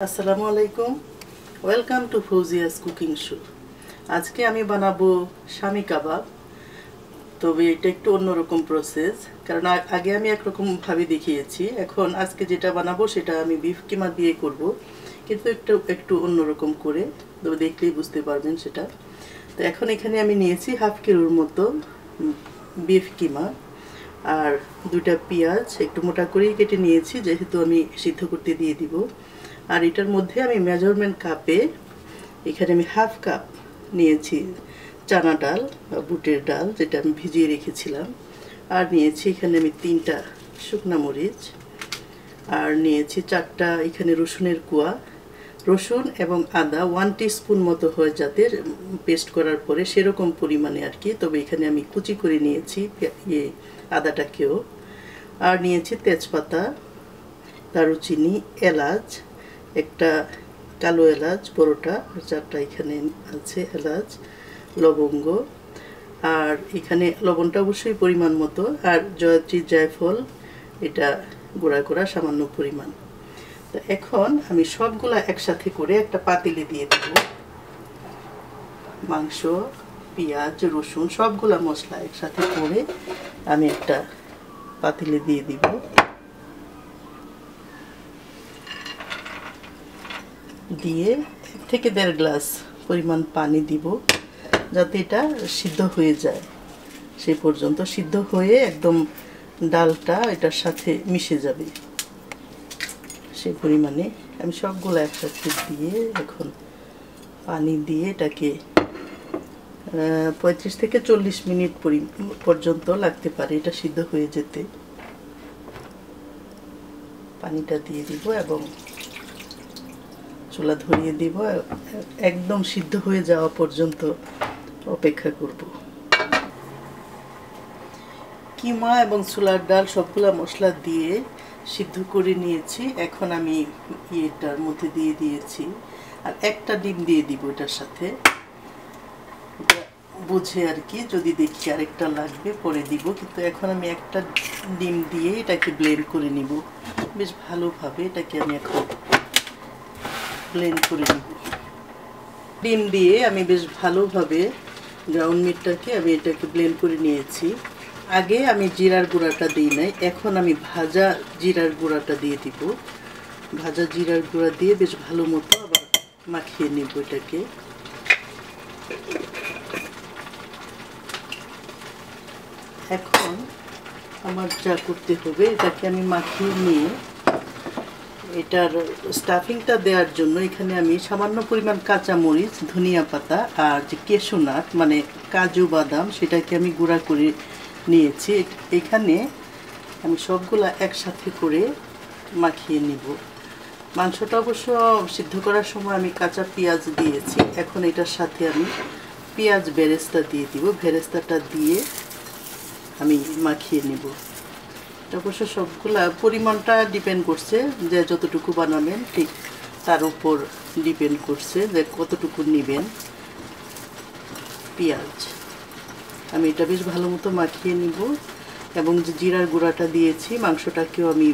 আসসালামু আলাইকুম, welcome to Fauzia's cooking show. আজকে আমি বানাবো শামি কাবাব। তবে এটা একটু অন্যরকম প্রসেস, কারণ আগে আমি একরকমভাবে দেখিয়েছি। এখন আজকে যেটা বানাবো সেটা আমি বিফ কিমা দিয়ে করব, কিন্তু একটু একটু অন্যরকম করে, তো দেখলেই বুঝতে পারবেন সেটা। তো এখন এখানে আমি নিয়েছি হাফ কিলোর মতো বিফ কিমা, আর দুটা পেঁয়াজ একটু মোটা করেই কেটে নিয়েছি, যেহেতু আমি সিদ্ধ করতে দিয়ে দিব। আর এটার মধ্যে আমি মেজারমেন্ট কাপে এখানে আমি হাফ কাপ নিয়েছি চানা ডাল বা বুটের ডাল, যেটা আমি ভিজিয়ে রেখেছিলাম। আর নিয়েছি এখানে আমি 3টা শুকনা মরিচ, আর নিয়েছি 4টা এখানে রসুনের কোয়া। রসুন এবং আদা 1 টিস্পুন মতো হয়, যাতে পেস্ট করার পরে সেরকম পরিমাণে আর কি। তবে এখানে আমি কুচি করে নিয়েছি আদাটাকেও। আর নিয়েছি তেজপাতা, দারুচিনি, এলাচ, একটা কালো এলাচ বড়টা, আর 4টা এখানে আছে এলাচ, লবঙ্গ। আর এখানে লবণটা অবশ্যই পরিমাণ মতো, আর জয়ত্রী জায়ফল এটা গুঁড়া করা সামান্য পরিমাণ। তো এখন আমি সবগুলা একসাথে করে একটা পাতিলে দিয়ে দেব। মাংস, পেঁয়াজ, রসুন সবগুলা মশলা একসাথে করে আমি একটা পাতিলে দিয়ে দিব। দিয়ে 1 থেকে 1.5 গ্লাস পরিমাণ পানি দিব, যাতে এটা সিদ্ধ হয়ে যায়। সেই পর্যন্ত সিদ্ধ হয়ে একদম ডালটা এটার সাথে মিশে যাবে, সেই পরিমাণে আমি সবগুলো একসাথে দিয়ে এখন পানি দিয়ে এটাকে 35 থেকে 40 মিনিট পর্যন্ত লাগতে পারে এটা সিদ্ধ হয়ে যেতে। পানিটা দিয়ে দিব এবং চুলা ধরিয়ে দিব, একদম সিদ্ধ হয়ে যাওয়া পর্যন্ত অপেক্ষা করব। কিমা এবং ছোলার ডাল সবগুলা মশলা দিয়ে সিদ্ধ করে নিয়েছি। এখন আমি এটার মধ্যে দিয়ে দিয়েছি, আর একটা ডিম দিয়ে দিব এটার সাথে, বুঝে আর কি। যদি দেখি আরেকটা লাগবে পরে দিব, কিন্তু এখন আমি একটা ডিম দিয়ে এটাকে ব্লেন্ড করে নিব বেশ ভালোভাবে। এটাকে আমি এখন ব্লেন্ড করে নিব। ডিম দিয়ে আমি বেশ ভালোভাবে গ্রাউন্ড মিটটাকে আমি এটাকে ব্লেন্ড করে নিয়েছি। আগে আমি জিরার গুঁড়াটা দিই নাই, এখন আমি ভাজা জিরার গুঁড়াটা দিয়ে দিব। ভাজা জিরার গুঁড়া দিয়ে বেশ ভালো মতো আবার মাখিয়ে নিব এটাকে। এখন আমার যা করতে হবে, এটাকে আমি মাখিয়ে নিয়ে এটার স্টাফিংটা দেওয়ার জন্য এখানে আমি সামান্য পরিমাণ কাঁচামরিচ, ধনিয়া পাতা আর যে কেশু নাট মানে কাজু বাদাম, সেটাকে আমি গুঁড়া করে নিয়েছি। এখানে আমি সবগুলা একসাথে করে মাখিয়ে নিব। মাংসটা অবশ্য সিদ্ধ করার সময় আমি কাঁচা পেঁয়াজ দিয়েছি। এখন এটার সাথে আমি পেঁয়াজ বেরেস্তা দিয়ে দিব। বেরেস্তাটা দিয়ে আমি মাখিয়ে নিব। অবশ্য সবগুলা পরিমাণটা ডিপেন্ড করছে, যে যতটুকু বানাবেন ঠিক তার উপর ডিপেন্ড করছে যে কতটুকু নেবেন পেঁয়াজ। আমি এটা বেশ ভালো মতো মাখিয়ে নিব, এবং যে জিরার গুঁড়াটা দিয়েছি মাংসটাকেও আমি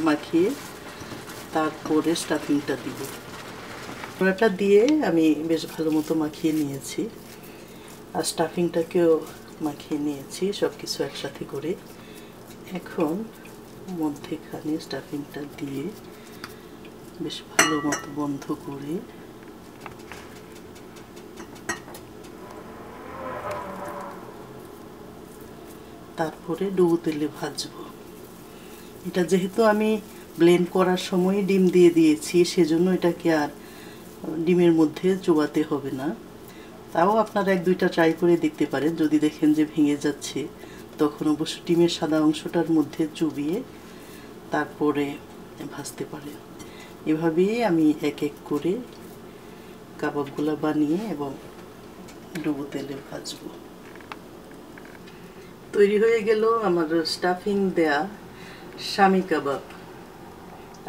মাখিয়ে তারপরে স্টাফিংটা দিব। গুঁড়াটা দিয়ে আমি বেশ ভালো মতো মাখিয়ে নিয়েছি, আর স্টাফিংটাকেও মাখিয়ে নিয়েছি, সব কিছু একসাথে করে। এখন মধ্যেখানে স্টাফিংটা দিয়ে বেশ ভালো মতো বন্ধ করে তারপরে ডুবো তেলে ভাজবো। এটা যেহেতু আমি ব্লেন্ড করার সময় ডিম দিয়ে দিয়েছি, সেজন্য এটাকে আর ডিমের মধ্যে চুবাতে হবে না। তাও আপনারা 1-2টা ট্রাই করে দেখতে পারেন। যদি দেখেন যে ভেঙে যাচ্ছে, তখন অবশ্য ডিমের সাদা অংশটার মধ্যে চুবিয়ে তারপরে ভাজতে পারেন। এভাবেই আমি এক এক করে কাবাবগুলো বানিয়ে এবং ডুবো তেলে ভাজবো। তৈরি হয়ে গেল আমার স্টাফিং দেয়া শামি কাবাব।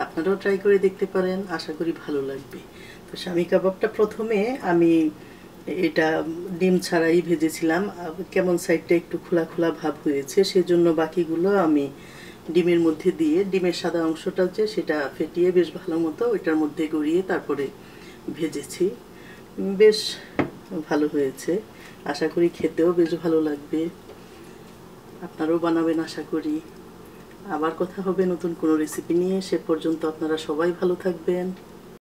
আপনারাও ট্রাই করে দেখতে পারেন, আশা করি ভালো লাগবে। তো শামি কাবাবটা প্রথমে আমি এটা ডিম ছাড়াই ভেজেছিলাম। কেমন সাইডটা একটু খোলা খোলা ভাব হয়েছে, সেজন্য বাকিগুলো আমি ডিমের মধ্যে দিয়ে ডিমের সাদা অংশটা যে সেটা ফেটিয়ে বেশ ভালো মতো ওইটার মধ্যে গড়িয়ে তারপরে ভেজেছি। বেশ ভালো হয়েছে, আশা করি খেতেও বেশ ভালো লাগবে। আপনারাও বানাবেন আশা করি। আবার কথা হবে নতুন কোনো রেসিপি নিয়ে। সে পর্যন্ত আপনারা সবাই ভালো থাকবেন।